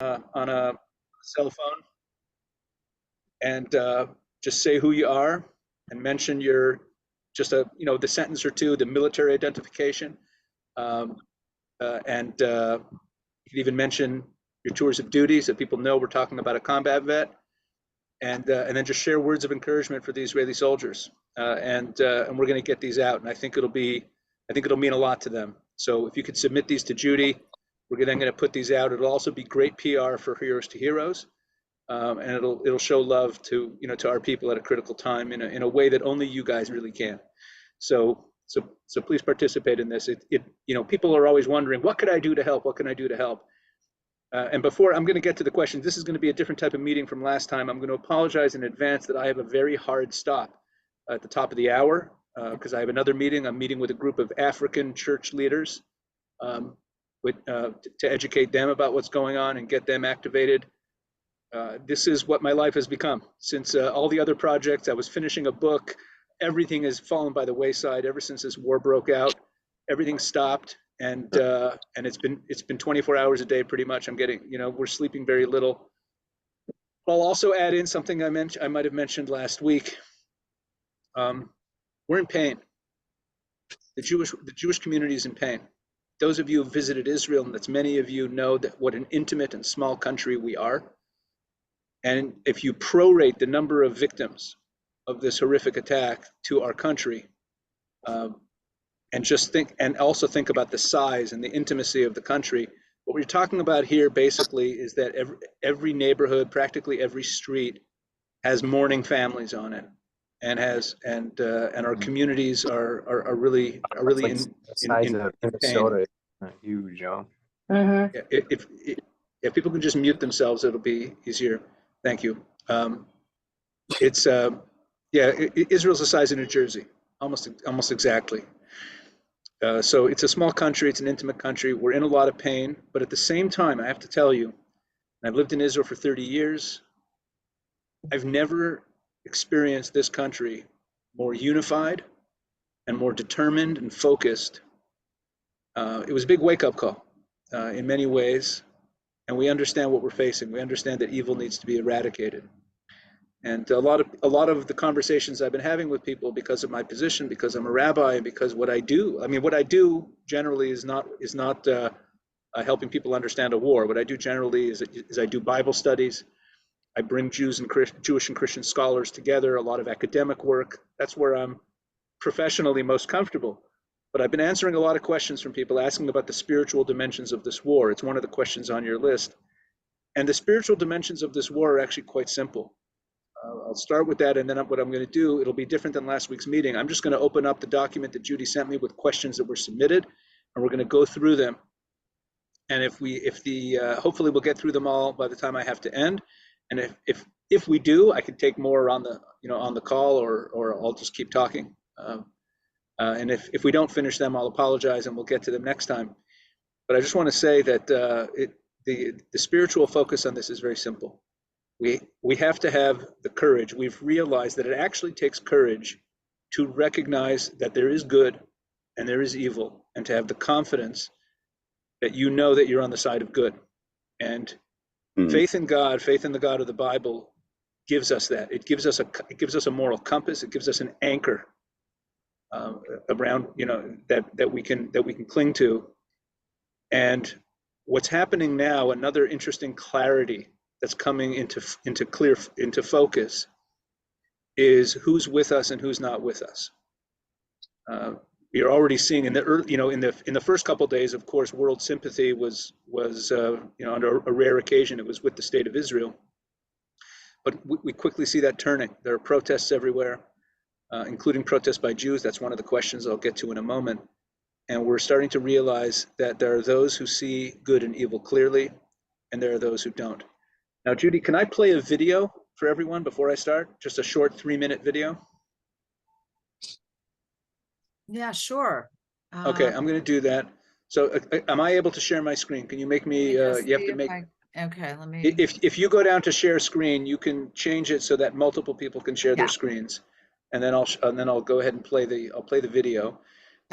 on a cell phone and just say who you are and mention your just the sentence or two, the military identification, um, and you can even mention your tours of duty so people know we're talking about a combat vet, and then just share words of encouragement for the Israeli soldiers, and we're going to get these out, and I think it'll mean a lot to them. So if you could submit these to Judy, we're then going to put these out. It'll also be great PR for Heroes to Heroes, and it'll show love to our people at a critical time in a way that only you guys really can. So please participate in this. People are always wondering, what could I do to help? What can I do to help? And before I'm going to get to the questions, this is going to be a different type of meeting from last time. I'm going to apologize in advance that I have a very hard stop at the top of the hour because I have another meeting. I'm meeting with a group of African church leaders to educate them about what's going on and get them activated. This is what my life has become. Since all the other projects, I was finishing a book, everything has fallen by the wayside ever since this war broke out. Everything stopped, and it's been 24 hours a day pretty much. We're sleeping very little. I'll also add in something I might have mentioned last week. We're in pain. The Jewish community is in pain. Those of you who visited Israel, and that's many of you, know that what an intimate and small country we are. And if you prorate the number of victims of this horrific attack to our country, and also think about the size and the intimacy of the country, what we're talking about here basically is that every neighborhood, practically every street, has mourning families on it, and our communities are really in pain. Huge, huh? Mm-hmm. If people can just mute themselves, it'll be easier. Thank you. Israel's the size of New Jersey, almost exactly. So it's a small country, it's an intimate country. We're in a lot of pain, but at the same time, I have to tell you, I've lived in Israel for 30 years. I've never experienced this country more unified and more determined and focused. It was a big wake-up call in many ways, and we understand what we're facing. We understand that evil needs to be eradicated. And a lot of the conversations I've been having with people, because of my position, because I'm a rabbi, and because what I do generally is not helping people understand a war. What I do generally is I do Bible studies. I bring Jewish and Christian scholars together, a lot of academic work. That's where I'm professionally most comfortable. But I've been answering a lot of questions from people asking about the spiritual dimensions of this war. It's one of the questions on your list. And the spiritual dimensions of this war are actually quite simple. I'll start with that, and then what I'm going to do, it'll be different than last week's meeting. I'm just going to open up the document that Judy sent me with questions that were submitted, and we're going to go through them. And hopefully we'll get through them all by the time I have to end. And if we do, I can take more on the call, or I'll just keep talking. And if we don't finish them, I'll apologize, and we'll get to them next time. But I just want to say that the spiritual focus on this is very simple. We have to have the courage. We've realized that it actually takes courage to recognize that there is good and there is evil, and to have the confidence that you know that you're on the side of good. And faith in God, faith in the God of the Bible, gives us that. It gives us a moral compass. It gives us an anchor around that we can cling to. And what's happening now, another interesting clarity that's coming into focus, is who's with us and who's not with us. You're already seeing in the first couple of days, of course, world sympathy was under a rare occasion, it was with the state of Israel. But we quickly see that turning. There are protests everywhere, including protests by Jews. That's one of the questions I'll get to in a moment. And we're starting to realize that there are those who see good and evil clearly, and there are those who don't. Now, Judy, can I play a video for everyone before I start? Just a short 3-minute video? Yeah, sure. Okay, I'm going to do that. So am I able to share my screen? Can you make me, you have to make... Okay, let me... If you go down to share screen, you can change it so that multiple people can share their screens. And then I'll go ahead and play the video.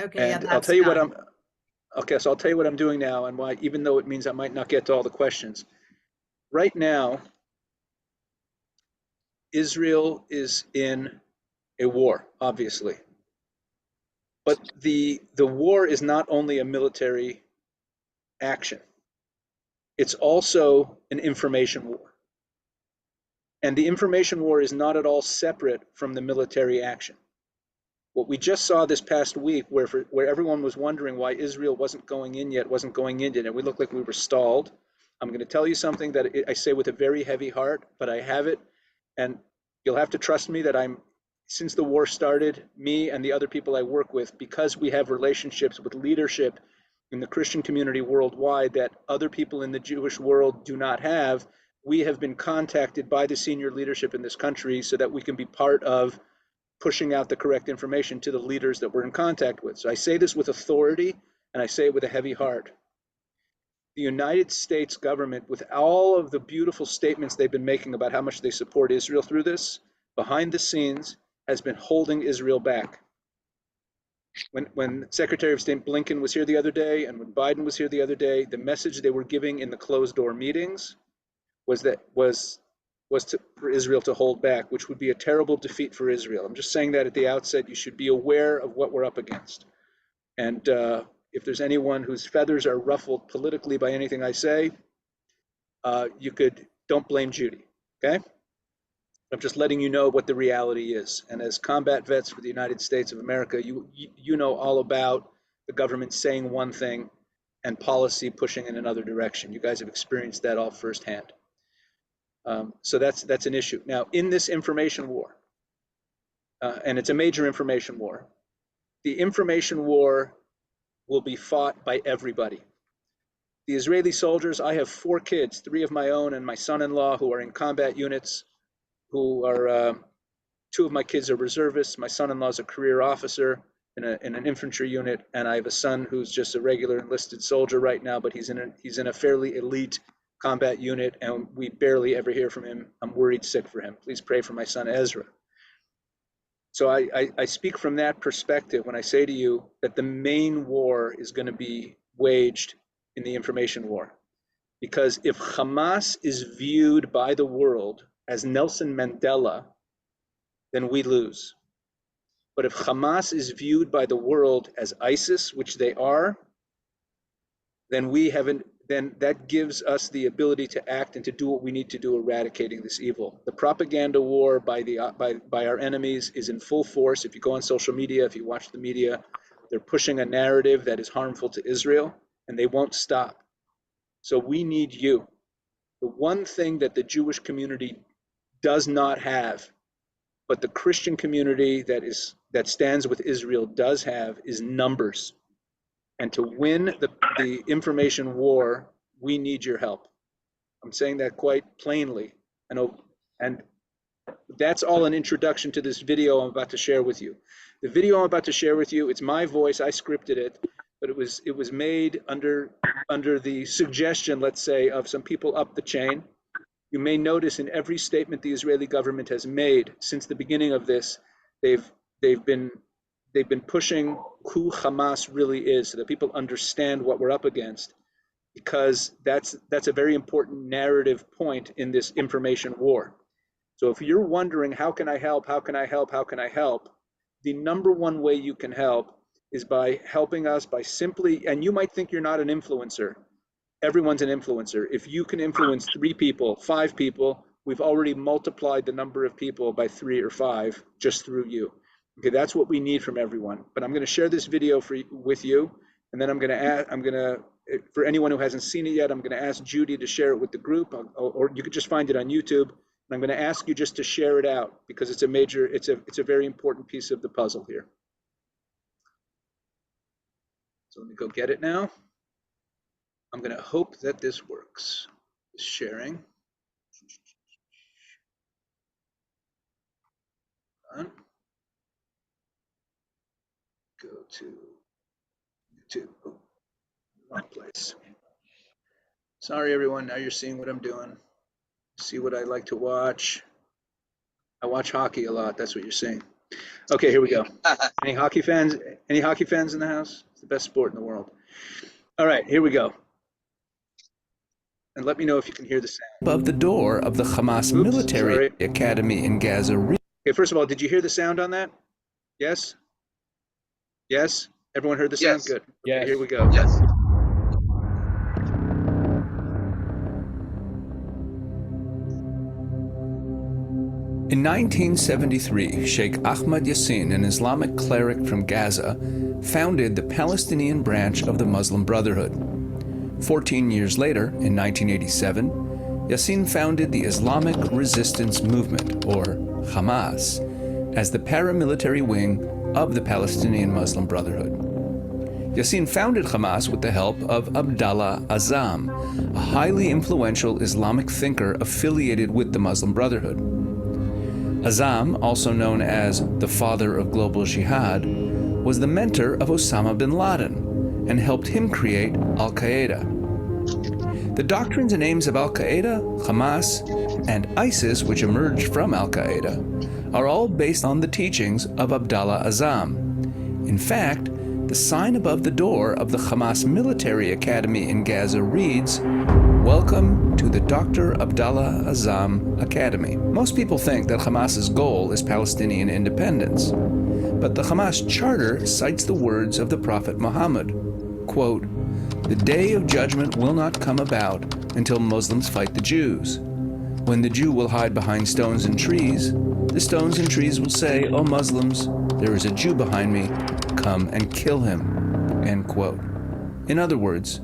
Okay, and I'll tell you what I'm doing now, and why, even though it means I might not get to all the questions. right now, Israel is in a war, obviously. But the war is not only a military action, it's also an information war. And the information war is not at all separate from the military action. What we just saw this past week, where everyone was wondering why Israel wasn't going in yet, and we looked like we were stalled. I'm going to tell you something that I say with a very heavy heart, but I have it, and you'll have to trust me that since the war started, me and the other people I work with, because we have relationships with leadership in the Christian community worldwide that other people in the Jewish world do not have, we have been contacted by the senior leadership in this country so that we can be part of pushing out the correct information to the leaders that we're in contact with. So I say this with authority, and I say it with a heavy heart. The United States government, with all of the beautiful statements they've been making about how much they support Israel through this, behind the scenes has been holding Israel back. When Secretary of State Blinken was here the other day, and when Biden was here the other day, the message they were giving in the closed door meetings was for Israel to hold back, which would be a terrible defeat for Israel. I'm just saying that at the outset. You should be aware of what we're up against. And if there's anyone whose feathers are ruffled politically by anything I say, don't blame Judy, okay? I'm just letting you know what the reality is. And as combat vets for the United States of America, you know all about the government saying one thing and policy pushing in another direction. You guys have experienced that all firsthand. So that's an issue. Now, in this information war, and it's a major information war, the information war will be fought by everybody. The Israeli soldiers, I have 4 kids, 3 of my own and my son-in-law who are in combat units, who are, 2 of my kids are reservists. My son-in-law is a career officer in an infantry unit, and I have a son who's just a regular enlisted soldier right now, but he's in a fairly elite combat unit, and we barely ever hear from him. I'm worried sick for him. Please pray for my son Ezra. So I speak from that perspective when I say to you that the main war is going to be waged in the information war. Because if Hamas is viewed by the world as Nelson Mandela, then we lose. But if Hamas is viewed by the world as ISIS, which they are, then that gives us the ability to act and to do what we need to do eradicating this evil. The propaganda war by our enemies is in full force. If you go on social media, if you watch the media, they're pushing a narrative that is harmful to Israel, and they won't stop. So we need you. The one thing that the Jewish community does not have, but the Christian community that stands with Israel does have, is numbers. And to win the information war, we need your help. I'm saying that quite plainly. And that's all an introduction to this video I'm about to share with you. The video I'm about to share with you, it's my voice, I scripted it, but it was made under the suggestion, let's say, of some people up the chain. You may notice in every statement the Israeli government has made since the beginning of this, they've been pushing who Hamas really is so that people understand what we're up against, because that's a very important narrative point in this information war. So if you're wondering, how can I help? How can I help? How can I help? The number one way you can help is by helping us by simply, and you might think you're not an influencer. Everyone's an influencer. If you can influence 3 people, 5 people, we've already multiplied the number of people by 3 or 5 just through you. Okay, that's what we need from everyone. But I'm going to share this video with you, and then for anyone who hasn't seen it yet, I'm going to ask Judy to share it with the group, or you could just find it on YouTube. And I'm going to ask you just to share it out because it's a very important piece of the puzzle here. So let me go get it now. I'm going to hope that this works. Sharing. Go to YouTube. Oh, wrong place. Sorry, everyone. Now you're seeing what I'm doing. See what I like to watch. I watch hockey a lot. That's what you're seeing. Okay, here we go. Any hockey fans? Any hockey fans in the house? It's the best sport in the world. All right, here we go. And let me know if you can hear the sound. Above the door of the Hamas military sorry. academy in Gaza. Okay, first of all, did you hear the sound on that? Yes? Yes? Everyone heard the sound? Yes. Good. Okay, Yes. here we go. Yes. In 1973, Sheikh Ahmad Yassin, an Islamic cleric from Gaza, founded the Palestinian branch of the Muslim Brotherhood. 14 years later, in 1987, Yassin founded the Islamic Resistance Movement, or Hamas, as the paramilitary wing of the Palestinian Muslim Brotherhood. Yassin founded Hamas with the help of Abdallah Azzam, a highly influential Islamic thinker affiliated with the Muslim Brotherhood. Azzam, also known as the father of global jihad, was the mentor of Osama bin Laden and helped him create Al-Qaeda. The doctrines and aims of Al-Qaeda, Hamas, and ISIS, which emerged from Al-Qaeda, are all based on the teachings of Abdallah Azzam. In fact, the sign above the door of the Hamas military academy in Gaza reads, "Welcome to the Dr. Abdallah Azzam Academy." Most people think that Hamas's goal is Palestinian independence, but the Hamas charter cites the words of the Prophet Muhammad, quote, "The day of judgment will not come about until Muslims fight the Jews. When the Jew will hide behind stones and trees, the stones and trees will say, 'O Muslims, there is a Jew behind me, come and kill him,'" end quote. In other words,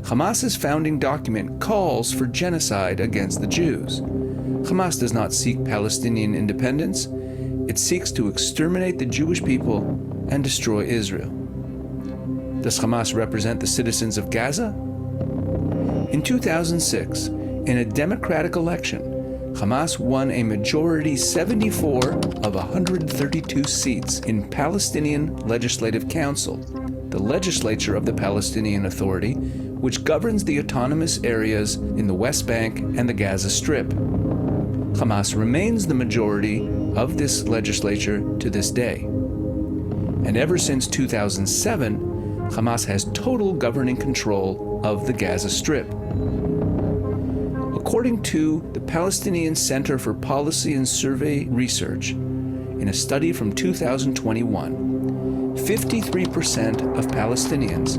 Hamas's founding document calls for genocide against the Jews. Hamas does not seek Palestinian independence. It seeks to exterminate the Jewish people and destroy Israel. Does Hamas represent the citizens of Gaza? In 2006, in a democratic election, Hamas won a majority 74 of 132 seats in Palestinian Legislative Council, the legislature of the Palestinian Authority, which governs the autonomous areas in the West Bank and the Gaza Strip. Hamas remains the majority of this legislature to this day. And ever since 2007, Hamas has total governing control of the Gaza Strip. According to the Palestinian Center for Policy and Survey Research, in a study from 2021, 53% of Palestinians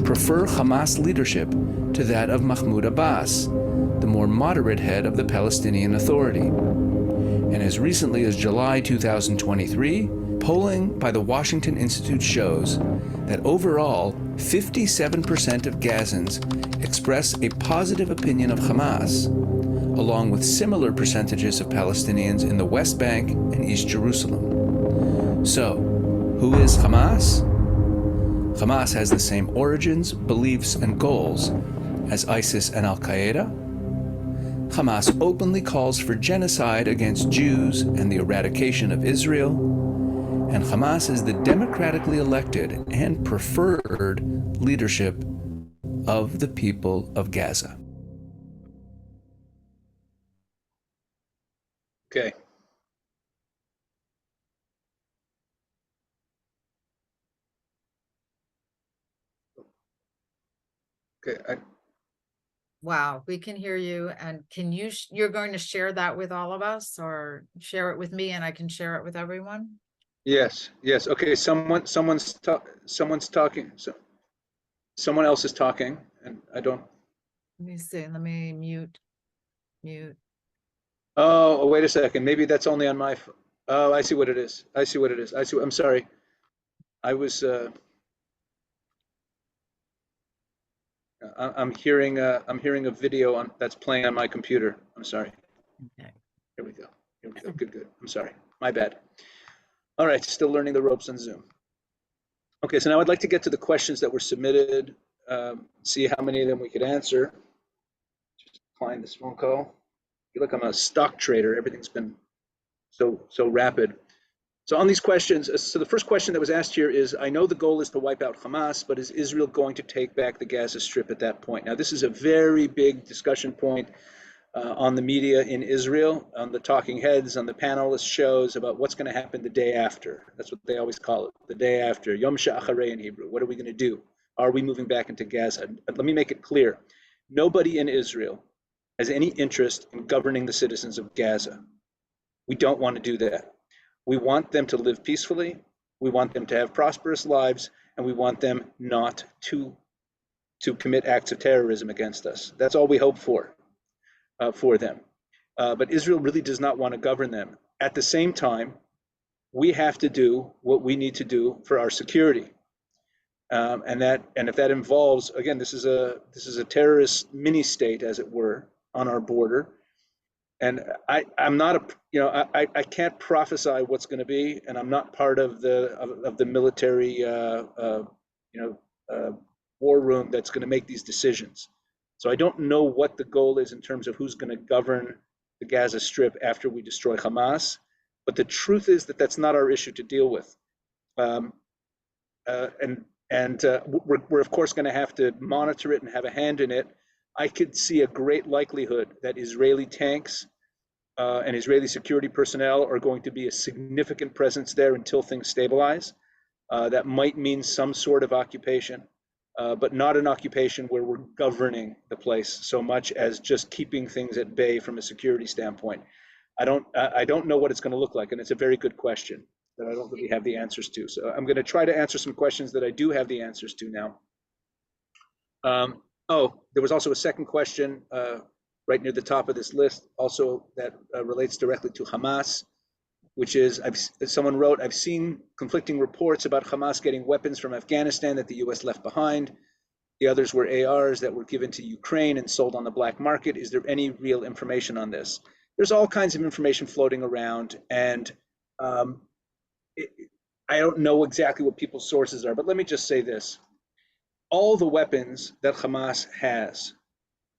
prefer Hamas leadership to that of Mahmoud Abbas, the more moderate head of the Palestinian Authority. And as recently as July 2023, polling by the Washington Institute shows that overall, 57% of Gazans express a positive opinion of Hamas, along with similar percentages of Palestinians in the West Bank and East Jerusalem. So, who is Hamas? Hamas has the same origins, beliefs, and goals as ISIS and Al-Qaeda. Hamas openly calls for genocide against Jews and the eradication of Israel. And Hamas is the democratically elected and preferred leadership of the people of Gaza. Okay. Okay. Wow, we can hear you. And can you, you're going to share that with all of us, or share it with me and I can share it with everyone? Yes. Yes. Okay. Someone's talking. Someone else is talking, and I don't. Let me see, let me mute. Oh, wait a second. Maybe that's only on my. Oh, I see what it is. I'm sorry. I was. I'm hearing a video that's playing on my computer. I'm sorry. Okay. Here we go. Good. I'm sorry. My bad. All right. Still learning the ropes on Zoom. Okay. So now I'd like to get to the questions that were submitted. See how many of them we could answer. Just decline this phone call. I feel like I'm a stock trader. Everything's been so rapid. So on these questions, so the first question that was asked here is, I know the goal is to wipe out Hamas, but is Israel going to take back the Gaza Strip at that point? Now, this is a very big discussion point on the media in Israel, on the talking heads, on the panelist shows about what's going to happen the day after. That's what they always call it, the day after. Yom Sha'acharei in Hebrew. What are we going to do? Are we moving back into Gaza? But let me make it clear. Nobody in Israel has any interest in governing the citizens of Gaza. We don't want to do that. We want them to live peacefully. We want them to have prosperous lives, and we want them not to commit acts of terrorism against us. That's all we hope for them. But Israel really does not want to govern them. At the same time, we have to do what we need to do for our security. And if that involves, again, this is a terrorist mini state, as it were, on our border. And I'm not I can't prophesy what's going to be, and I'm not part of the military war room that's going to make these decisions. So I don't know what the goal is in terms of who's going to govern the Gaza Strip after we destroy Hamas. But the truth is that that's not our issue to deal with. We're of course going to have to monitor it and have a hand in it. I could see a great likelihood that Israeli tanks and Israeli security personnel are going to be a significant presence there until things stabilize. That might mean some sort of occupation, but not an occupation where we're governing the place so much as just keeping things at bay from a security standpoint. I don't know what it's going to look like, and it's a very good question that I don't really have the answers to. So I'm going to try to answer some questions that I do have the answers to now. There was also a second question right near the top of this list, also that relates directly to Hamas, which is, someone wrote, I've seen conflicting reports about Hamas getting weapons from Afghanistan that the US left behind. The others were ARs that were given to Ukraine and sold on the black market. Is there any real information on this? There's all kinds of information floating around, and I don't know exactly what people's sources are, but let me just say this. All the weapons that Hamas has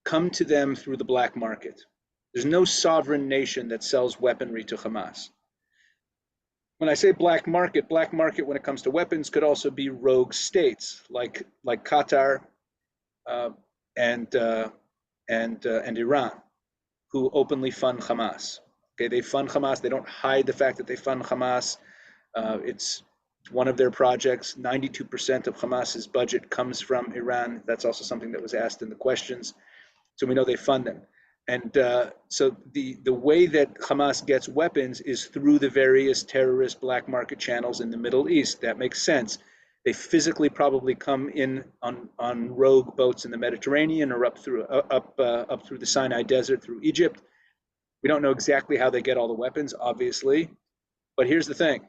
come to them through the black market. There's no sovereign nation that sells weaponry to Hamas. When I say black market when it comes to weapons could also be rogue states like Qatar and Iran, who openly fund Hamas. Okay, they fund Hamas. They don't hide the fact that they fund Hamas. It's one of their projects. 92% of Hamas's budget comes from Iran. That's also something that was asked in the questions. So we know they fund them. And so the way that Hamas gets weapons is through the various terrorist black market channels in the Middle East. That makes sense. They physically probably come in on rogue boats in the Mediterranean or up through the Sinai Desert through Egypt. We don't know exactly how they get all the weapons, obviously. But here's the thing.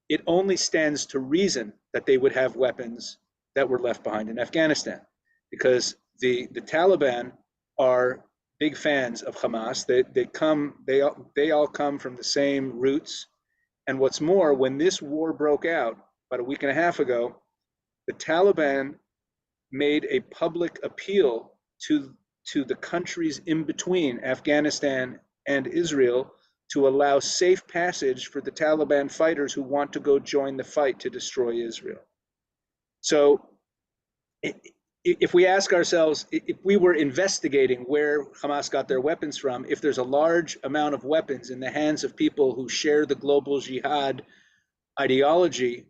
It only stands to reason that they would have weapons that were left behind in Afghanistan, because the Taliban are big fans of Hamas. They all come from the same roots. And what's more, when this war broke out about a week and a half ago, the Taliban made a public appeal to the countries in between Afghanistan and Israel to allow safe passage for the Taliban fighters who want to go join the fight to destroy Israel. So if we ask ourselves, if we were investigating where Hamas got their weapons from, if there's a large amount of weapons in the hands of people who share the global jihad ideology,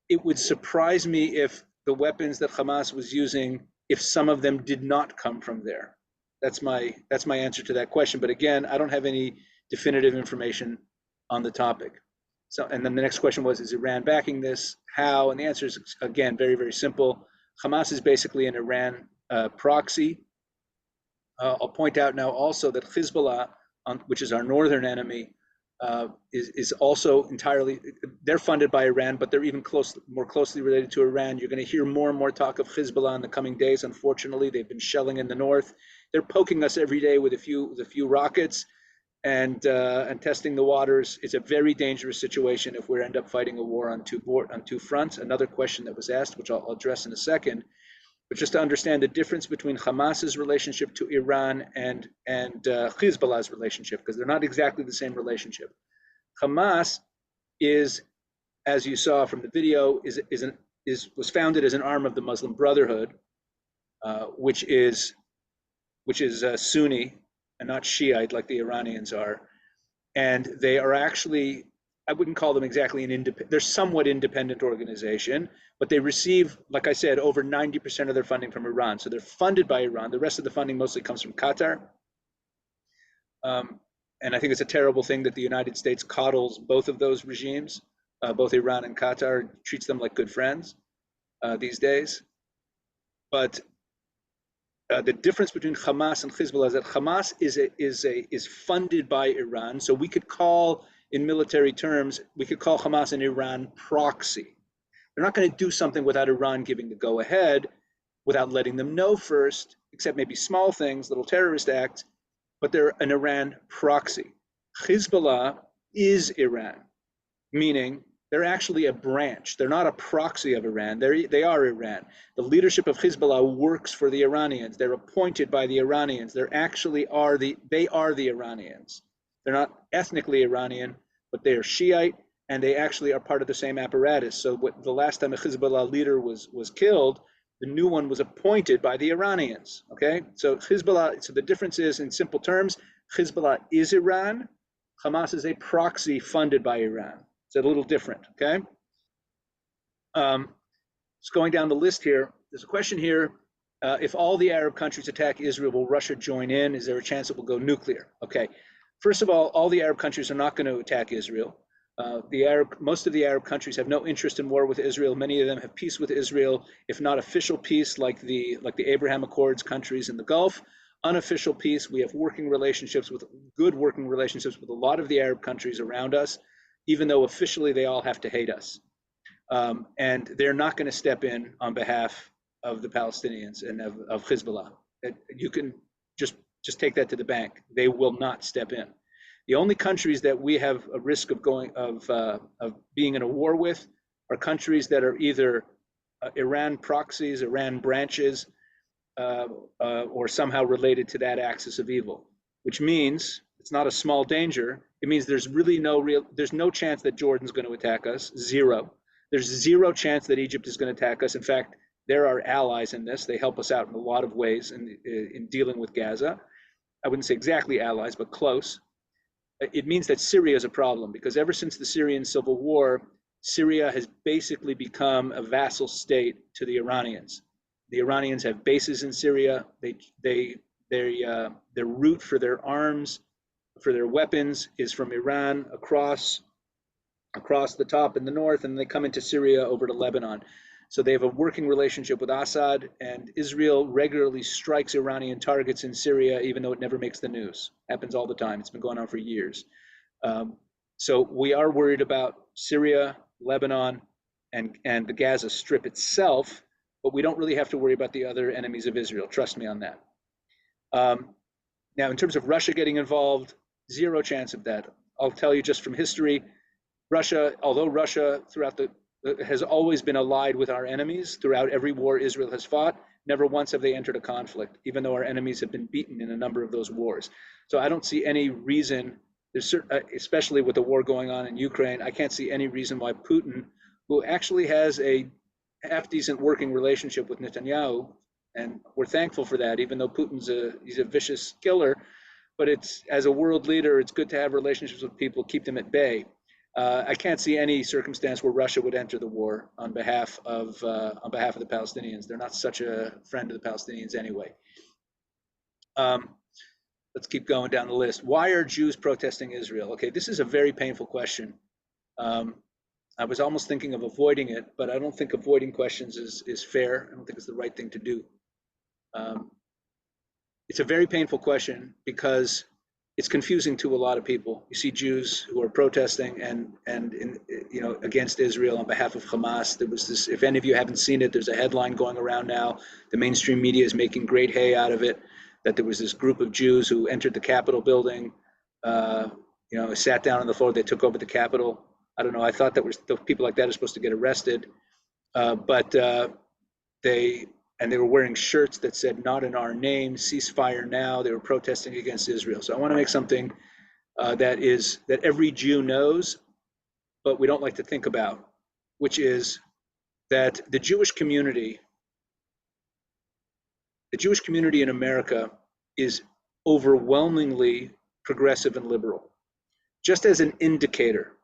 it would surprise me if the weapons that Hamas was using, if some of them did not come from there. That's my answer to that question. But again, I don't have any definitive information on the topic. So, and then the next question was, is Iran backing this? How? And the answer is, again, very, very simple. Hamas is basically an Iran proxy. I'll point out now also that Hezbollah, which is our northern enemy, is also entirely, they're funded by Iran, but they're even more closely related to Iran. You're going to hear more and more talk of Hezbollah in the coming days. Unfortunately, they've been shelling in the north. They're poking us every day with a few rockets and testing the waters. It's a very dangerous situation if we end up fighting a war on two fronts. Another question that was asked, which I'll address in a second, but just to understand the difference between Hamas's relationship to Iran and Hezbollah's relationship, because they're not exactly the same relationship. Hamas is, as you saw from the video, was founded as an arm of the Muslim Brotherhood, which is Sunni and not Shiite like the Iranians are, and they are actually I wouldn't call them exactly an independent, they're somewhat independent organization, but they receive, like I said, over 90% of their funding from Iran. So they're funded by Iran. The rest of the funding mostly comes from Qatar. And I think it's a terrible thing that the United States coddles both of those regimes, both Iran and Qatar, treats them like good friends these days. But the difference between Hamas and Hezbollah is that Hamas is funded by Iran. So we could call, in military terms, we could call Hamas an Iran proxy. They're not going to do something without Iran giving the go ahead, without letting them know first, except maybe small things, little terrorist acts, but they're an Iran proxy. Hezbollah is Iran, meaning they're actually a branch. They're not a proxy of Iran. They are Iran. The leadership of Hezbollah works for the Iranians. They're appointed by the Iranians. They are the Iranians. They're not ethnically Iranian, but they are Shiite, and they actually are part of the same apparatus. So the last time a Hezbollah leader was killed, the new one was appointed by the Iranians. Okay, so Hezbollah. So the difference is, in simple terms, Hezbollah is Iran. Hamas is a proxy funded by Iran. It's a little different, okay? Just going down the list here, there's a question here. If all the Arab countries attack Israel, will Russia join in? Is there a chance it will go nuclear? Okay, first of all the Arab countries are not going to attack Israel. Most of the Arab countries have no interest in war with Israel. Many of them have peace with Israel, if not official peace, like the Abraham Accords countries in the Gulf. Unofficial peace, we have good working relationships with a lot of the Arab countries around us, even though officially they all have to hate us. And they're not going to step in on behalf of the Palestinians and of Hezbollah. You can just take that to the bank. They will not step in. The only countries that we have a risk of being in a war with are countries that are either Iran proxies, Iran branches, or somehow related to that axis of evil, which means it's not a small danger. It means there's no chance that Jordan's going to attack us. Zero. There's zero chance that Egypt is going to attack us. In fact, they're our allies in this. They help us out in a lot of ways in dealing with Gaza. I wouldn't say exactly allies, but close. It means that Syria is a problem, because ever since the Syrian civil war, Syria has basically become a vassal state to the Iranians. The Iranians have bases in Syria. Their route for their arms, for their weapons, is from Iran across the top in the north, and they come into Syria over to Lebanon. So they have a working relationship with Assad, and Israel regularly strikes Iranian targets in Syria, even though it never makes the news. Happens all the time. It's been going on for years. So we are worried about Syria, Lebanon, and the Gaza Strip itself, but we don't really have to worry about the other enemies of Israel. Trust me on that. Now, in terms of Russia getting involved, zero chance of that. I'll tell you just from history, although Russia has always been allied with our enemies throughout every war Israel has fought, never once have they entered a conflict, even though our enemies have been beaten in a number of those wars. So I don't see any reason, especially with the war going on in Ukraine, I can't see any reason why Putin, who actually has a half-decent working relationship with Netanyahu, and we're thankful for that, even though he's a vicious killer, but as a world leader, it's good to have relationships with people, keep them at bay. I can't see any circumstance where Russia would enter the war on behalf of the Palestinians. They're not such a friend of the Palestinians anyway. Let's keep going down the list. Why are Jews protesting Israel? Okay, this is a very painful question. I was almost thinking of avoiding it, but I don't think avoiding questions is fair. I don't think it's the right thing to do. It's a very painful question because it's confusing to a lot of people. You see Jews who are protesting and against Israel on behalf of Hamas. There was this, if any of you haven't seen it, there's a headline going around now. The mainstream media is making great hay out of it, that there was this group of Jews who entered the Capitol building, sat down on the floor, they took over the Capitol. I don't know, I thought that people like that are supposed to get arrested. But they were wearing shirts that said, "Not in our name, ceasefire now." They were protesting against Israel. So I want to make something that every Jew knows, but we don't like to think about, which is that the Jewish community in America is overwhelmingly progressive and liberal. Just as an indicator,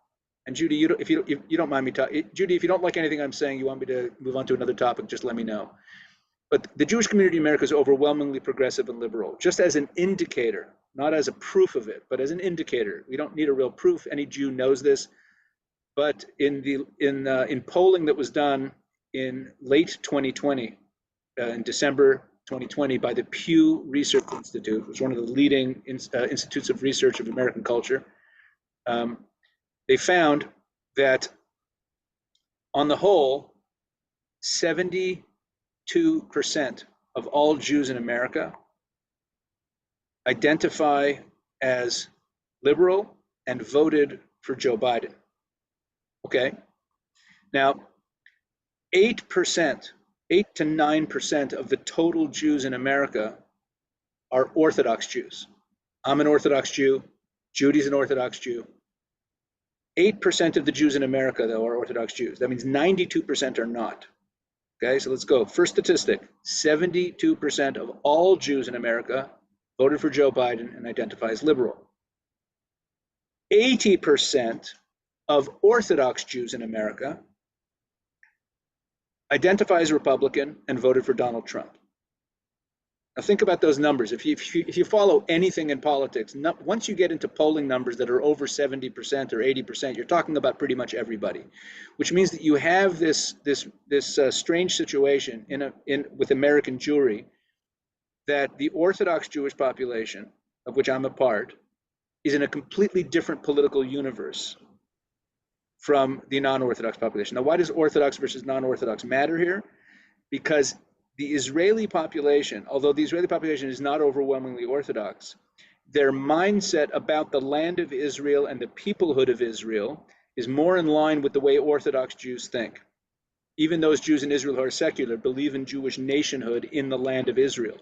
And Judy, if you don't mind me talking, Judy, if you don't like anything I'm saying, you want me to move on to another topic, just let me know. But the Jewish community in America is overwhelmingly progressive and liberal, just as an indicator, not as a proof of it, but as an indicator. We don't need a real proof. Any Jew knows this. But in polling that was done in late 2020, in December 2020, by the Pew Research Institute, which was one of the leading institutes of research of American culture, they found that on the whole, 72% of all Jews in America identify as liberal and voted for Joe Biden. Okay. Now, 8%, 8 to 9% of the total Jews in America are Orthodox Jews. I'm an Orthodox Jew. Judy's an Orthodox Jew. 8% of the Jews in America, though, are Orthodox Jews. That means 92% are not. Okay, so let's go. First statistic, 72% of all Jews in America voted for Joe Biden and identify as liberal. 80% of Orthodox Jews in America identify as Republican and voted for Donald Trump. Now think about those numbers. If you follow anything in politics, once you get into polling numbers that are over 70% or 80%, you're talking about pretty much everybody, which means that you have this strange situation with American Jewry, that the Orthodox Jewish population, of which I'm a part, is in a completely different political universe from the non-Orthodox population. Now, why does Orthodox versus non-Orthodox matter here? Because the Israeli population, although the Israeli population is not overwhelmingly Orthodox, their mindset about the land of Israel and the peoplehood of Israel is more in line with the way Orthodox Jews think. Even those Jews in Israel who are secular believe in Jewish nationhood in the land of Israel.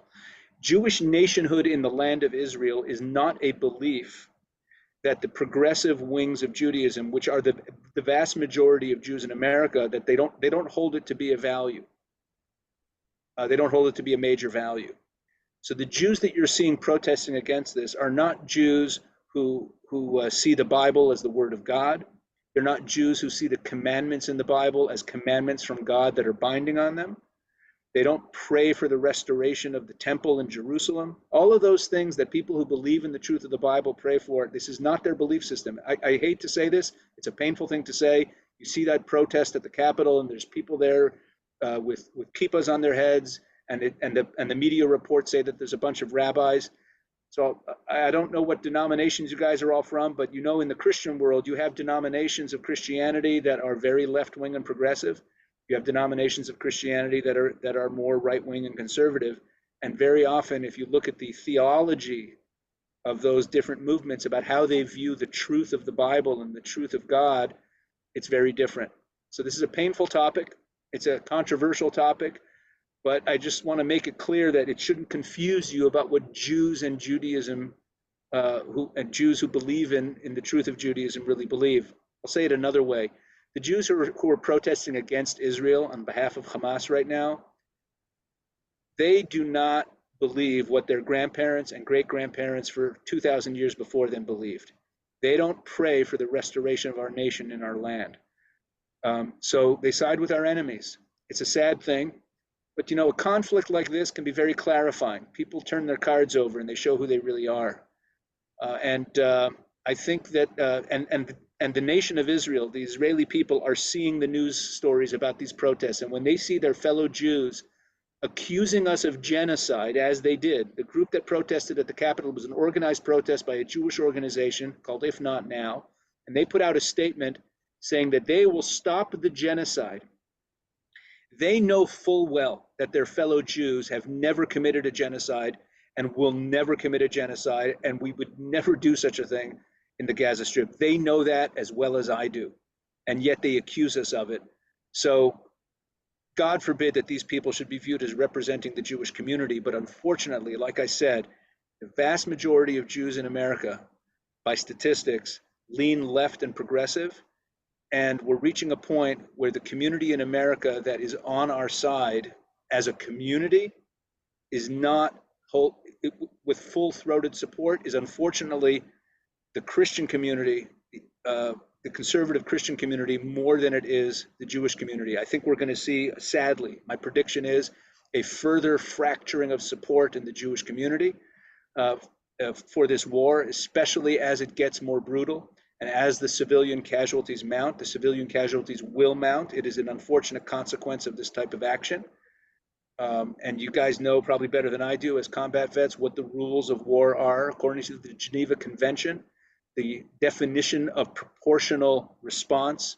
Jewish nationhood in the land of Israel is not a belief that the progressive wings of Judaism, which are the vast majority of Jews in America, that they don't hold it to be a value. They don't hold it to be a major value. So the Jews that you're seeing protesting against this are not Jews who see the Bible as the word of God. They're not Jews who see the commandments in the Bible as commandments from God that are binding on them. They don't pray for the restoration of the temple in Jerusalem. All of those things that people who believe in the truth of the Bible pray for, this is not their belief system. I hate to say this. It's a painful thing to say. You see that protest at the Capitol, and there's people there with kippahs on their heads, and the media reports say that there's a bunch of rabbis. So I don't know what denominations you guys are all from, but you know, in the Christian world, you have denominations of Christianity that are very left-wing and progressive. You have denominations of Christianity that are more right-wing and conservative. And very often, if you look at the theology of those different movements about how they view the truth of the Bible and the truth of God, it's very different. So this is a painful topic. It's a controversial topic, but I just want to make it clear that it shouldn't confuse you about what Jews and Judaism, Jews who believe in the truth of Judaism really believe. I'll say it another way. The Jews who are protesting against Israel on behalf of Hamas right now, they do not believe what their grandparents and great-grandparents for 2,000 years before them believed. They don't pray for the restoration of our nation and our land. So they side with our enemies. It's a sad thing, but you know, a conflict like this can be very clarifying. People turn their cards over and they show who they really are. I think that, and the nation of Israel, the Israeli people, are seeing the news stories about these protests. And when they see their fellow Jews accusing us of genocide, as they did, the group that protested at the Capitol was an organized protest by a Jewish organization called If Not Now. And they put out a statement saying that they will stop the genocide. They know full well that their fellow Jews have never committed a genocide and will never commit a genocide, and we would never do such a thing in the Gaza Strip. They know that as well as I do, and yet they accuse us of it. So God forbid that these people should be viewed as representing the Jewish community, but unfortunately, like I said, the vast majority of Jews in America, by statistics, lean left and progressive, and we're reaching a point where the community in America that is on our side as a community is not with full-throated support, is unfortunately the Christian community, the conservative Christian community more than it is the Jewish community. I think we're going to see, sadly, my prediction is a further fracturing of support in the Jewish community uh, for this war, especially as it gets more brutal. And as the civilian casualties mount, the civilian casualties will mount. It is an unfortunate consequence of this type of action. And you guys know probably better than I do as combat vets what the rules of war are. According to the Geneva Convention, the definition of proportional response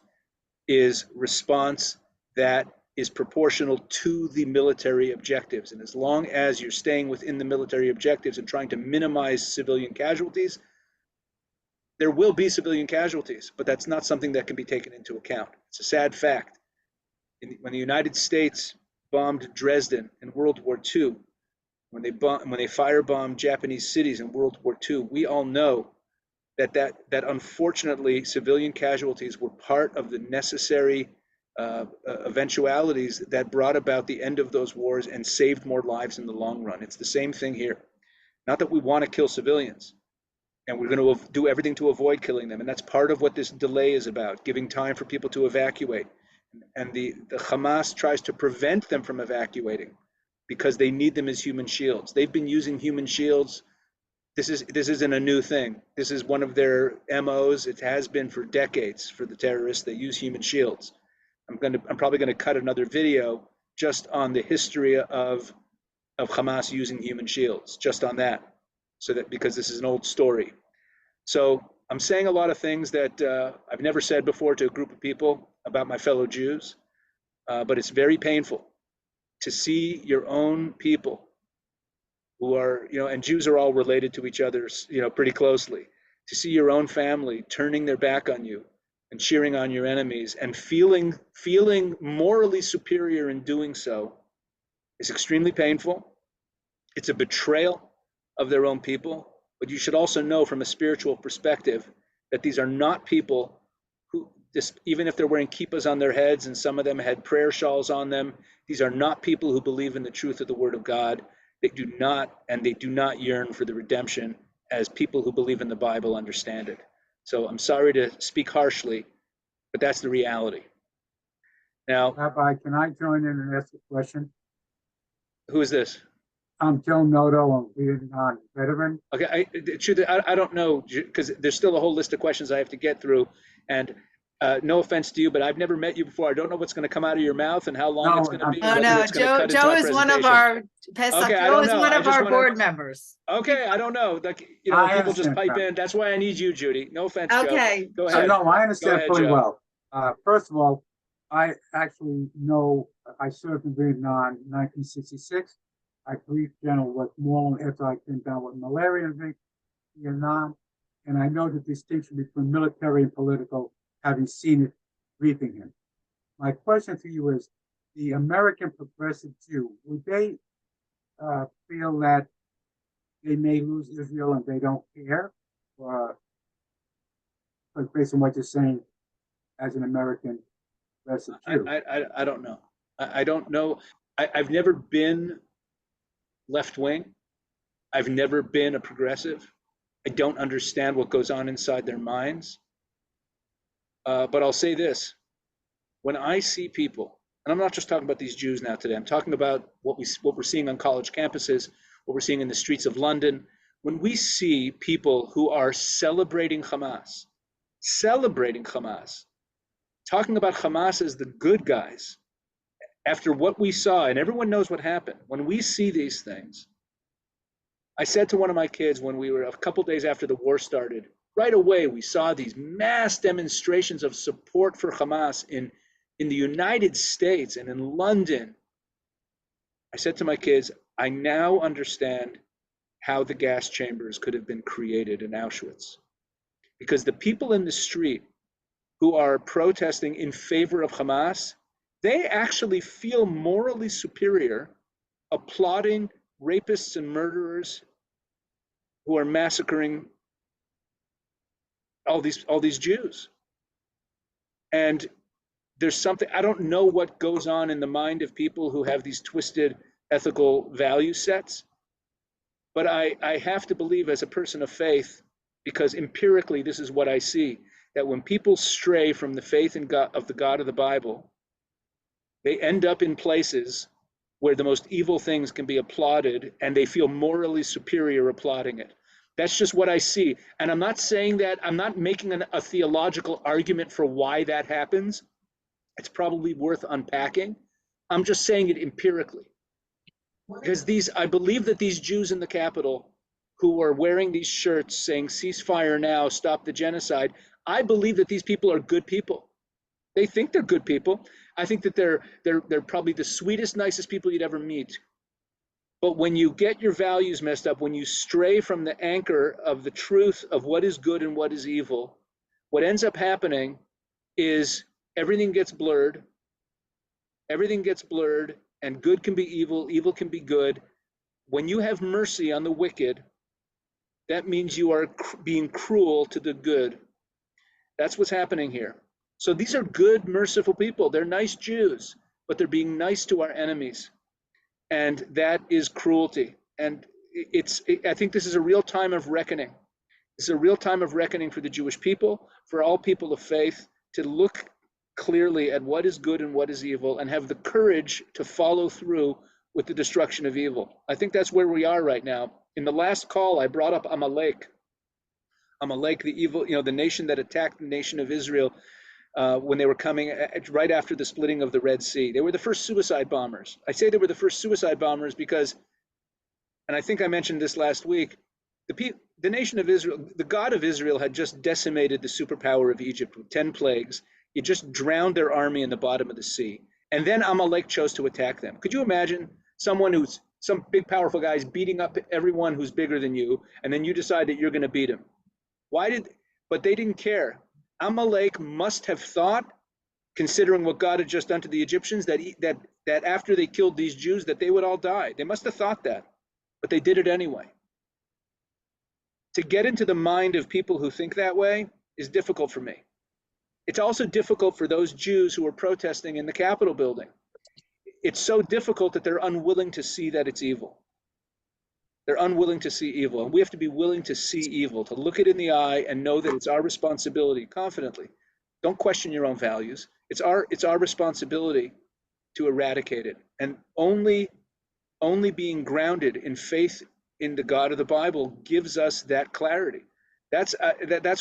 is response that is proportional to the military objectives. And as long as you're staying within the military objectives and trying to minimize civilian casualties, there will be civilian casualties, but that's not something that can be taken into account. It's a sad fact. When the United States bombed Dresden in World War II, when they firebombed Japanese cities in World War II, we all know that unfortunately civilian casualties were part of the necessary eventualities that brought about the end of those wars and saved more lives in the long run. It's the same thing here. Not that we want to kill civilians, and we're going to do everything to avoid killing them. And that's part of what this delay is about, giving time for people to evacuate. And the Hamas tries to prevent them from evacuating because they need them as human shields. They've been using human shields. This isn't a new thing. This is one of their MOs. It has been for decades for the terrorists. They use human shields. I'm probably going to cut another video just on the history of Hamas using human shields, just on that, because this is an old story. So I'm saying a lot of things that I've never said before to a group of people about my fellow Jews, but it's very painful to see your own people who are, and Jews are all related to each other, pretty closely, to see your own family turning their back on you and cheering on your enemies and feeling morally superior in doing so is extremely painful. It's a betrayal of their own people. But you should also know from a spiritual perspective that these are not people who, even if they're wearing kippahs on their heads and some of them had prayer shawls on them, these are not people who believe in the truth of the word of God. They do not yearn for the redemption as people who believe in the Bible understand it. So I'm sorry to speak harshly, but that's the reality. Now, Rabbi, can I join in and ask a question? Who is this? I'm Joe Noto, a Vietnam veteran. Okay, I don't know, because there's still a whole list of questions I have to get through. And no offense to you, but I've never met you before. I don't know what's going to come out of your mouth and how long it's going to be. Oh no, Joe is one of our Pesach. Okay, Joe is one of our board members. Okay, I don't know. Like, people just pipe in. That's why I need you, Judy. No offense, okay. Joe. Go ahead. No, I understand fully well. First of all, I actually know I served in Vietnam in 1966. I briefed General Westmoreland after I came down with malaria in Vietnam, and I know the distinction between military and political, having seen it, briefing him. My question to you is, the American progressive Jew, would they feel that they may lose Israel and they don't care? Or, based on what you're saying, as an American progressive Jew? I don't know. I don't know. I've never been left-wing. I've never been a progressive. I don't understand what goes on inside their minds. But I'll say this. When I see people, and I'm not just talking about these Jews now today, I'm talking about what we're seeing on college campuses, what we're seeing in the streets of London. When we see people who are celebrating Hamas, talking about Hamas as the good guys, after what we saw, and everyone knows what happened, when we see these things, I said to one of my kids when we were a couple days after the war started, right away we saw these mass demonstrations of support for Hamas in the United States and in London. I said to my kids, I now understand how the gas chambers could have been created in Auschwitz. Because the people in the street who are protesting in favor of Hamas, they actually feel morally superior applauding rapists and murderers who are massacring all these Jews. And there's something, I don't know what goes on in the mind of people who have these twisted ethical value sets, but I have to believe as a person of faith, because empirically this is what I see. that when people stray from the faith in God, of the God of the Bible, they end up in places where the most evil things can be applauded and they feel morally superior applauding it. That's just what I see. And I'm not saying that, I'm not making a theological argument for why that happens. It's probably worth unpacking. I'm just saying it empirically. Because I believe that these Jews in the Capitol who are wearing these shirts saying ceasefire now, stop the genocide, I believe that these people are good people. They think they're good people. I think that they're probably the sweetest, nicest people you'd ever meet. But when you get your values messed up, when you stray from the anchor of the truth of what is good and what is evil, what ends up happening is everything gets blurred. Everything gets blurred, and good can be evil, evil can be good. When you have mercy on the wicked, that means you are being cruel to the good. That's what's happening here. So these are good, merciful people. They're nice Jews, but they're being nice to our enemies. And that is cruelty. And I think this is a real time of reckoning. This is a real time of reckoning for the Jewish people, for all people of faith, to look clearly at what is good and what is evil and have the courage to follow through with the destruction of evil. I think that's where we are right now. In the last call, I brought up Amalek. Amalek, the evil, the nation that attacked the nation of Israel when they were coming right after the splitting of the Red Sea. They were the first suicide bombers. I say they were the first suicide bombers because, and I think I mentioned this last week, the nation of Israel, the God of Israel had just decimated the superpower of Egypt with 10 plagues. He just drowned their army in the bottom of the sea. And then Amalek chose to attack them. Could you imagine some big powerful guys beating up everyone who's bigger than you, and then you decide that you're going to beat him? But they didn't care. Amalek must have thought, considering what God had just done to the Egyptians, that after they killed these Jews, that they would all die. They must have thought that, but they did it anyway. To get into the mind of people who think that way is difficult for me. It's also difficult for those Jews who are protesting in the Capitol building. It's so difficult that they're unwilling to see that it's evil. They're unwilling to see evil. And we have to be willing to see evil, to look it in the eye and know that it's our responsibility confidently. Don't question your own values. It's our responsibility to eradicate it. And only being grounded in faith in the God of the Bible gives us that clarity. That's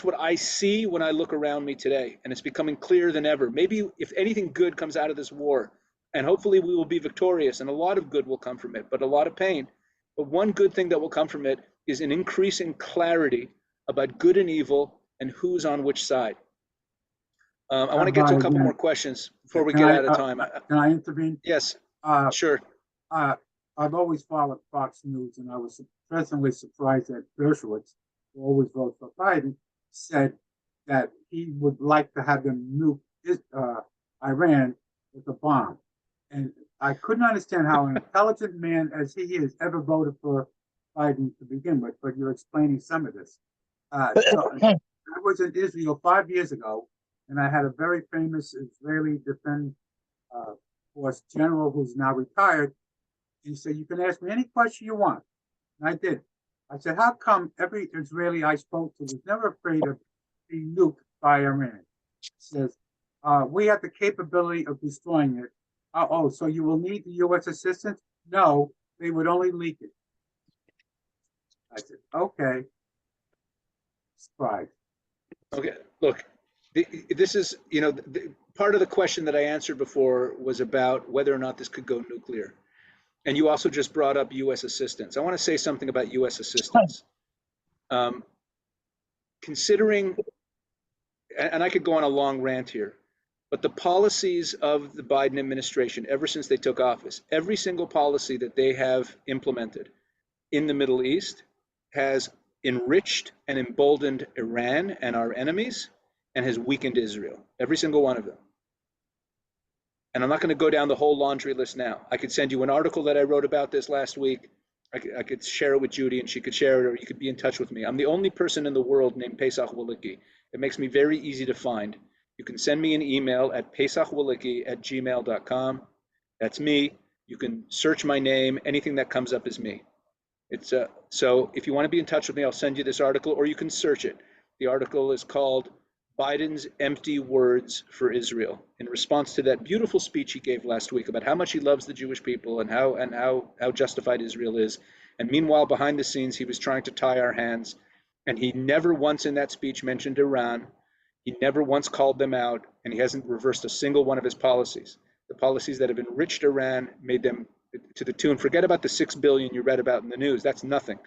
what I see when I look around me today, and it's becoming clearer than ever. Maybe if anything good comes out of this war, and hopefully we will be victorious, and a lot of good will come from it, but a lot of pain. But one good thing that will come from it is an increasing clarity about good and evil and who's on which side. I want to get to a couple more questions before we get out of time. Can I intervene? Yes, sure. I've always followed Fox News, and I was pleasantly surprised that Dershowitz, who always votes for Biden, said that he would like to have them nuke Iran with a bomb. And I couldn't understand how an intelligent man as he is ever voted for Biden to begin with, but you're explaining some of this. I was in Israel 5 years ago, and I had a very famous Israeli Defense Force general who's now retired. He said, "You can ask me any question you want." And I did. I said, "How come every Israeli I spoke to was never afraid of being nuked by Iran?" He says, "We have the capability of destroying it." Oh, so you will need the U.S. assistance? No, they would only leak it. I said, okay. Surprise. Okay, look, this is, part of the question that I answered before was about whether or not this could go nuclear. And you also just brought up U.S. assistance. I want to say something about U.S. assistance. Considering, and I could go on a long rant here, but the policies of the Biden administration, ever since they took office, every single policy that they have implemented in the Middle East has enriched and emboldened Iran and our enemies and has weakened Israel, every single one of them. And I'm not going to go down the whole laundry list now. I could send you an article that I wrote about this last week. I could share it with Judy and she could share it, or you could be in touch with me. I'm the only person in the world named Pesach Wolicki. It makes me very easy to find. You can send me an email at pesachwolicki@gmail.com. That's me. You can search my name. Anything that comes up is me. So if you want to be in touch with me, I'll send you this article, or you can search it. The article is called Biden's empty words for Israel in response to that beautiful speech he gave last week about how much he loves the Jewish people and how justified Israel is. And meanwhile, behind the scenes, he was trying to tie our hands. And he never once in that speech mentioned Iran. He never once called them out, and he hasn't reversed a single one of his policies. The policies that have enriched Iran, made them to the tune, forget about the 6 billion you read about in the news, that's nothing.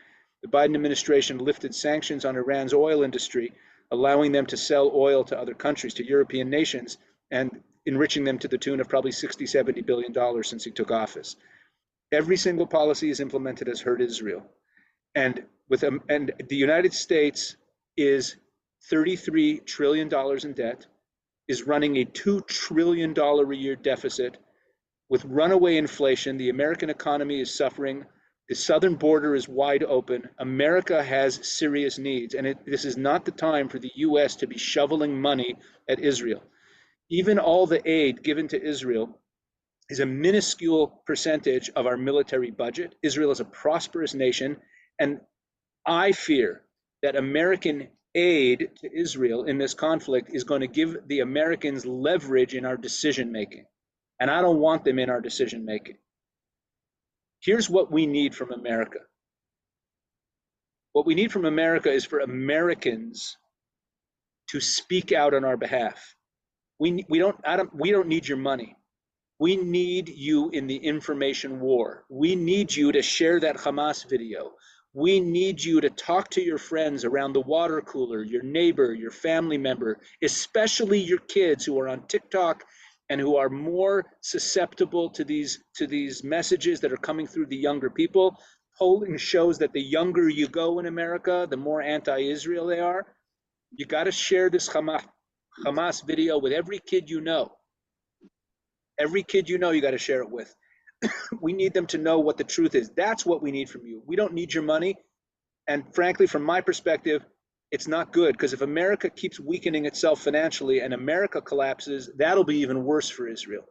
The Biden administration lifted sanctions on Iran's oil industry, allowing them to sell oil to other countries, to European nations, and enriching them to the tune of probably 60, 70 billion dollars since he took office. Every single policy he's implemented has hurt Israel. And the United States is $33 trillion in debt, is running a $2 trillion a year deficit. With runaway inflation, the American economy is suffering. The southern border is wide open. America has serious needs, and this is not the time for the US to be shoveling money at Israel. Even all the aid given to Israel is a minuscule percentage of our military budget. Israel is a prosperous nation, and I fear that American aid to Israel in this conflict is going to give the Americans leverage in our decision making, and I don't want them in our decision making. Here's what we need from America. What we need from America is for Americans to speak out on our behalf. We don't need your money. We need you in the information war. We need you to share that Hamas video. We need you to talk to your friends around the water cooler, your neighbor, your family member, especially your kids who are on TikTok and who are more susceptible to these messages that are coming through the younger people. Polling shows that the younger you go in America, the more anti-Israel they are. You got to share this Hamas video with every kid you know. Every kid you know, you got to share it with. We need them to know what the truth is. That's what we need from you. We don't need your money. And frankly, from my perspective, it's not good, because if America keeps weakening itself financially and America collapses, that'll be even worse for Israel.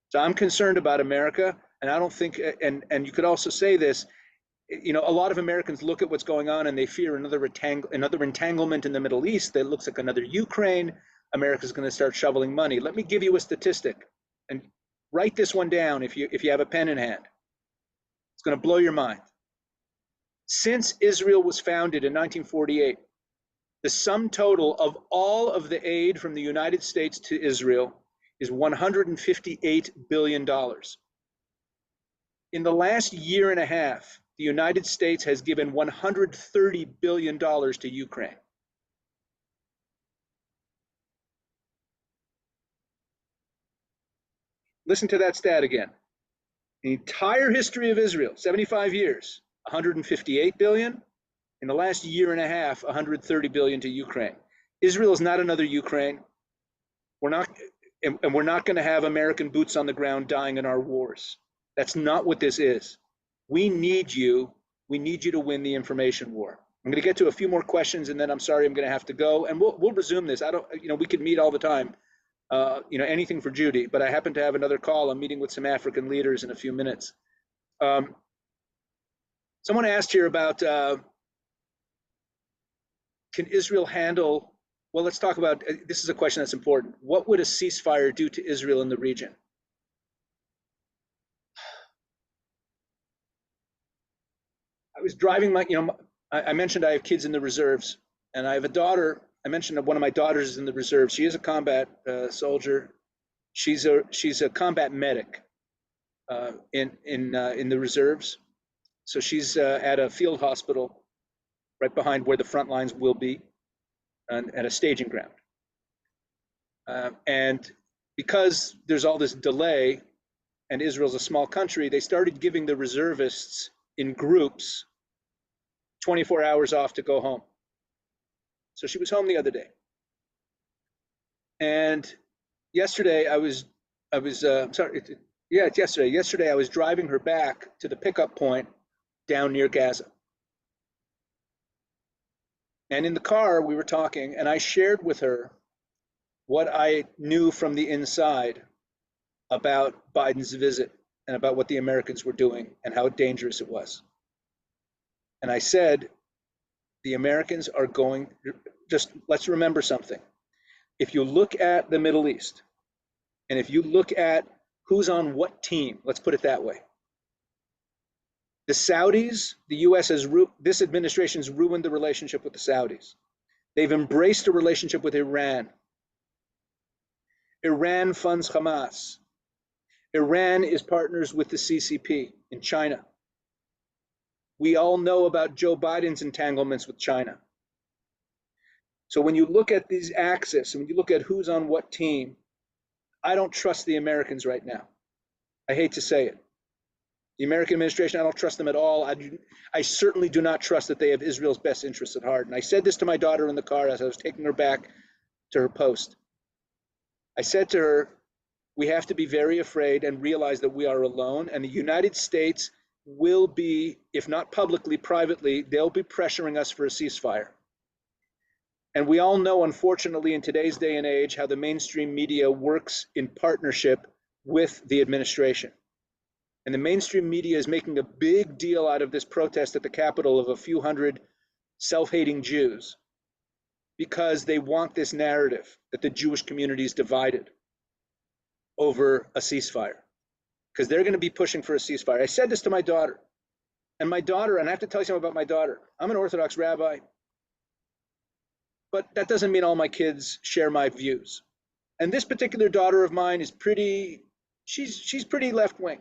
So I'm concerned about America, and I don't think, and you could also say this, a lot of Americans look at what's going on and they fear another entanglement in the Middle East that looks like another Ukraine. America's going to start shoveling money. Let me give you a statistic, and write this one down if you have a pen in hand. It's going to blow your mind. Since Israel was founded in 1948, the sum total of all of the aid from the United States to Israel is $158 billion. In the last year and a half, the United States has given $130 billion to Ukraine. Listen to that stat again. The entire history of Israel, 75 years, 158 billion. In the last year and a half, 130 billion to Ukraine. Israel is not another Ukraine. We're not going to have American boots on the ground dying in our wars. That's not what this is. We need you. We need you to win the information war. I'm going to get to a few more questions, and then I'm sorry I'm going to have to go, and we'll resume this. We could meet all the time. Anything for Judy, but I happen to have another call. I'm meeting with some African leaders in a few minutes. Someone asked here about can Israel handle, well, let's talk about, this is a question that's important. What would a ceasefire do to Israel in the region? I was driving I mentioned I have kids in the reserves, and I have a daughter. I mentioned that one of my daughters is in the reserves. She is a combat soldier. She's a combat medic in the reserves. So she's at a field hospital right behind where the front lines will be, and at a staging ground. And because there's all this delay, and Israel's a small country, they started giving the reservists in groups 24 hours off to go home. So she was home the other day. And yesterday yesterday I was driving her back to the pickup point down near Gaza. And in the car, we were talking, and I shared with her what I knew from the inside about Biden's visit and about what the Americans were doing and how dangerous it was. And I said, the Americans are going, just let's remember something. if you look at the Middle East, and if you look at who's on what team, let's put it that way. The Saudis, the US has, this administration's ruined the relationship with the Saudis. They've embraced a relationship with Iran. Iran funds Hamas. Iran is partners with the CCP in China. We all know about Joe Biden's entanglements with China. So when you look at these axes, and when you look at who's on what team, I don't trust the Americans right now. I hate to say it. The American administration, I don't trust them at all. I certainly do not trust that they have Israel's best interests at heart. And I said this to my daughter in the car as I was taking her back to her post. I said to her, we have to be very afraid and realize that we are alone. And the United States will be, if not publicly, privately, they'll be pressuring us for a ceasefire. And we all know, unfortunately, in today's day and age, how the mainstream media works in partnership with the administration. And the mainstream media is making a big deal out of this protest at the Capitol of a few hundred self-hating Jews because they want this narrative that the Jewish community is divided over a ceasefire, because they're going to be pushing for a ceasefire. I said this to my daughter, and I have to tell you something about my daughter. I'm an Orthodox rabbi, but that doesn't mean all my kids share my views. And this particular daughter of mine is she's pretty left-wing.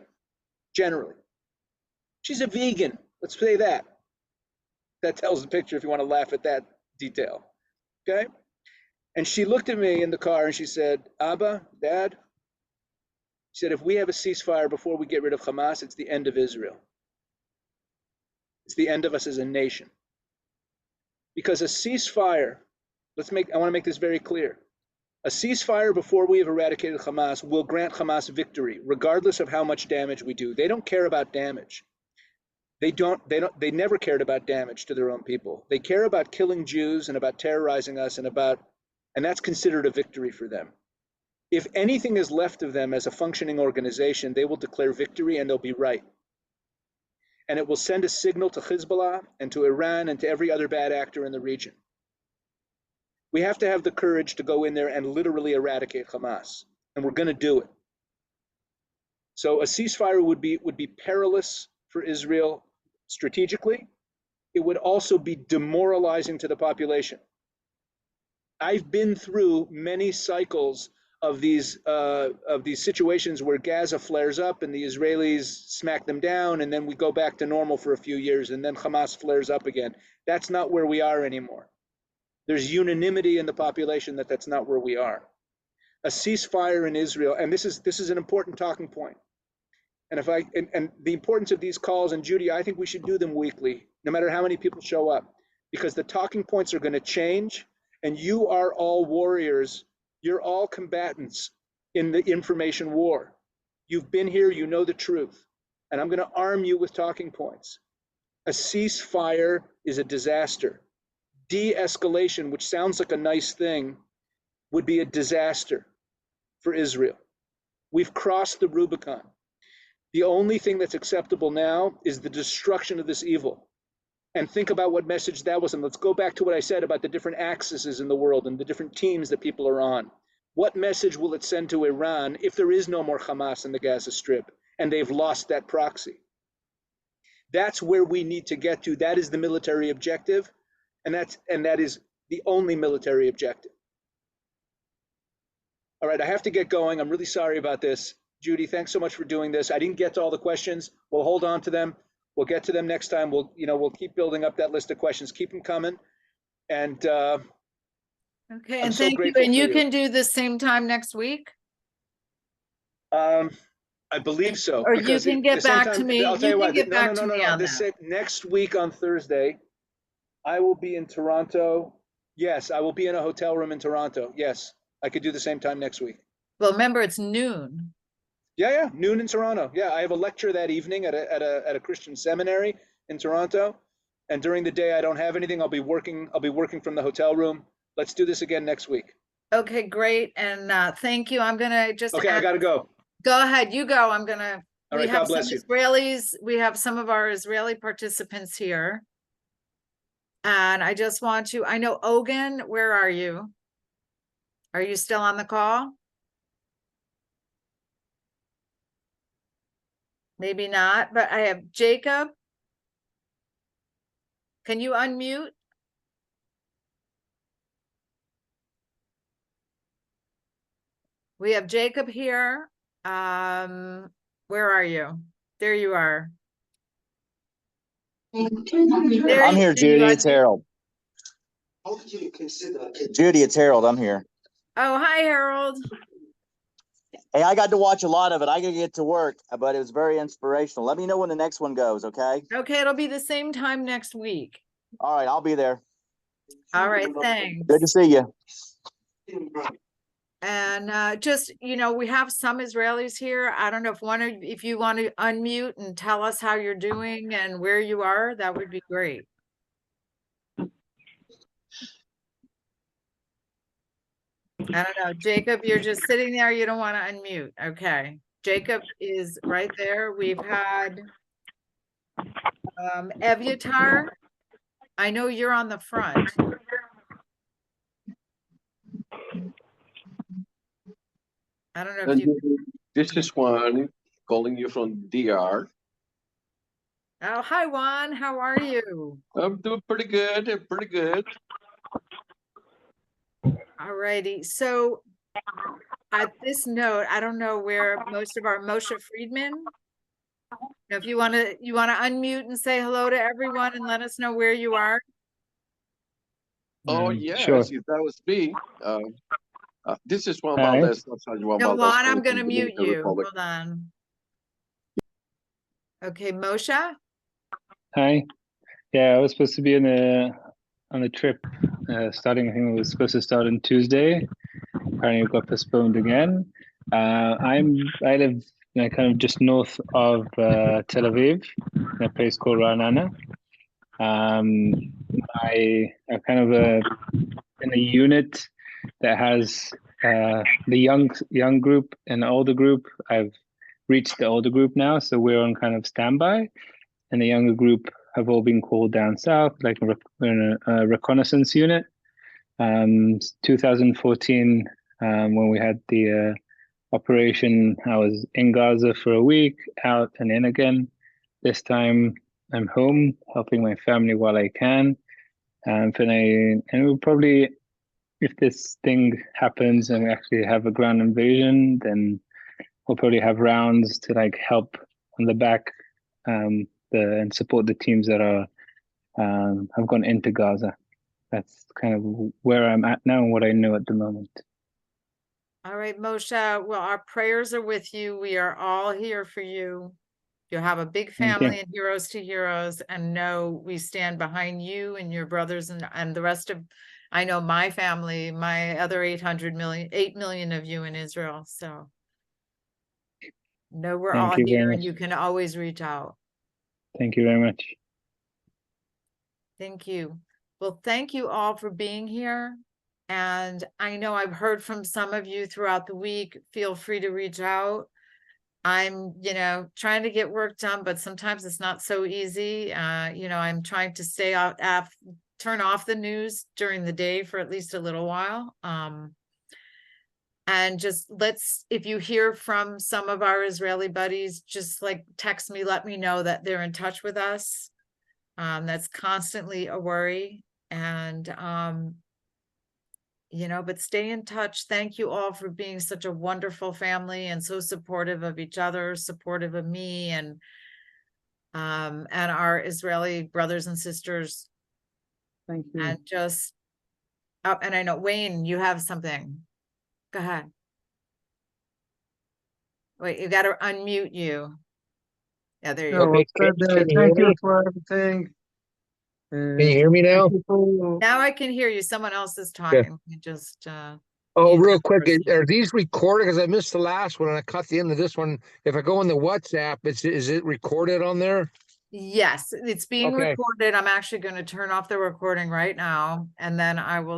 Generally, she's a vegan. Let's say that. That tells the picture if you want to laugh at that detail. Okay? And she looked at me in the car and she said, Abba, Dad, she said, if we have a ceasefire before we get rid of Hamas, it's the end of Israel. It's the end of us as a nation. Because a ceasefire, I want to make this very clear. A ceasefire before we have eradicated Hamas will grant Hamas victory, regardless of how much damage we do. They don't care about damage. They never cared about damage to their own people. They care about killing Jews and about terrorizing us and that's considered a victory for them. If anything is left of them as a functioning organization, they will declare victory and they'll be right. And it will send a signal to Hezbollah and to Iran and to every other bad actor in the region. We have to have the courage to go in there and literally eradicate Hamas, and we're going to do it. So a ceasefire would be perilous for Israel strategically. It would also be demoralizing to the population. I've been through many cycles of these situations where Gaza flares up and the Israelis smack them down, and then we go back to normal for a few years, and then Hamas flares up again. That's not where we are anymore. There's unanimity in the population that that's not where we are. A ceasefire in Israel, and this is an important talking point. And and the importance of these calls, and Judy, I think we should do them weekly, no matter how many people show up, because the talking points are going to change, and you are all warriors. You're all combatants in the information war. You've been here, you know the truth, and I'm going to arm you with talking points. A ceasefire is a disaster. De-escalation, which sounds like a nice thing, would be a disaster for Israel. We've crossed the Rubicon. The only thing that's acceptable now is the destruction of this evil. And think about what message that was. And let's go back to what I said about the different axes in the world and the different teams that people are on. What message will it send to Iran if there is no more Hamas in the Gaza Strip and they've lost that proxy? That's where we need to get to. That is the military objective. And that is the only military objective. All right, I have to get going. I'm really sorry about this. Judy, thanks so much for doing this. I didn't get to all the questions. We'll hold on to them. We'll get to them next time. We'll keep building up that list of questions. Keep them coming. And okay, and thank you. And you can do the same time next week? I believe so. Or you can get back to me. I'll tell you what. No. Next week on Thursday, I will be in Toronto. Yes, I will be in a hotel room in Toronto. Yes, I could do the same time next week. Well, remember, it's noon. Yeah, noon in Toronto. Yeah, I have a lecture that evening at a Christian seminary in Toronto, and during the day I don't have anything. I'll be working from the hotel room. Let's do this again next week. Okay, great, and thank you. I'm gonna just. Okay, I gotta go. Go ahead, you go. I'm gonna. All right, God bless you. Israelis. We have some of our Israeli participants here. And I just want to, I know Ogun, where are you? Are you still on the call? Maybe not, but I have Jacob. Can you unmute? We have Jacob here. Where are you? There you are. There I'm here, can you Judy. It's unmute? Harold. Judy, it's Harold. I'm here. Oh, hi, Harold. Hey, I got to watch a lot of it. I gotta get to work, but it was very inspirational. Let me know when the next one goes, okay? Okay, it'll be the same time next week. All right, I'll be there. All right, thanks. Good to see you. And just, we have some Israelis here. I don't know if you want to unmute and tell us how you're doing and where you are, that would be great. I don't know, Jacob, you're just sitting there. You don't want to unmute. Okay. Jacob is right there. We've had Evyatar. I know you're on the front. I don't know if you. This is Juan calling you from DR. Oh, hi, Juan. How are you? I'm doing pretty good. Pretty good. All righty. So at this note, I don't know where most of our Moshe Friedman. If you want to unmute and say hello to everyone and let us know where you are. Oh yes, Sure. if that was me. This is Juan Hi. Valdez. Juan No, Valdez Juan, I'm calling going to from the mute Dominican you. Republic. Hold on. Okay, Moshe. Hi. Yeah, I was supposed to be on a trip starting. I think it was supposed to start on Tuesday. Apparently, it got postponed again. I live kind of just north of Tel Aviv, in a place called Ra'anana. I'm kind of in a unit that has the young group and the older group. I've reached the older group now, so we're on kind of standby, and the younger group have all been called down south, like we're in a reconnaissance unit. 2014, when we had the operation, I was in Gaza for a week, out and in again. This time I'm home, helping my family while I can. And we'll probably, if this thing happens and we actually have a ground invasion, then we'll probably have rounds to like help on the back and support the teams that are have gone into Gaza. That's kind of where I'm at now and what I know at the moment. All right, Moshe. Well, our prayers are with you. We are all here for you. You have a big family and Heroes to Heroes, and know we stand behind you and your brothers and the rest of, I know my family, my other 8 million of you in Israel. So know we're all here and you can always reach out. Thank you very much. Thank you. Well, thank you all for being here. And I know I've heard from some of you throughout the week. Feel free to reach out. I'm, trying to get work done, but sometimes it's not so easy. I'm trying to stay out, turn off the news during the day for at least a little while. And just if you hear from some of our Israeli buddies, just like text me, let me know that they're in touch with us. That's constantly a worry. And, but stay in touch. Thank you all for being such a wonderful family and so supportive of each other, supportive of me and our Israeli brothers and sisters. Thank you. And just, and I know, Wayne, you have something. Go ahead. Wait, you got to unmute you. Yeah, there you go. Okay, Thank you for everything. Can you hear me now? Now I can hear you. Someone else is talking. You just Oh, mute real that quick, person. are these recorded? Because I missed the last one and I caught the end of this one. If I go in the WhatsApp, is it recorded on there? Yes, it's being Okay. recorded. I'm actually going to turn off the recording right now, and then I will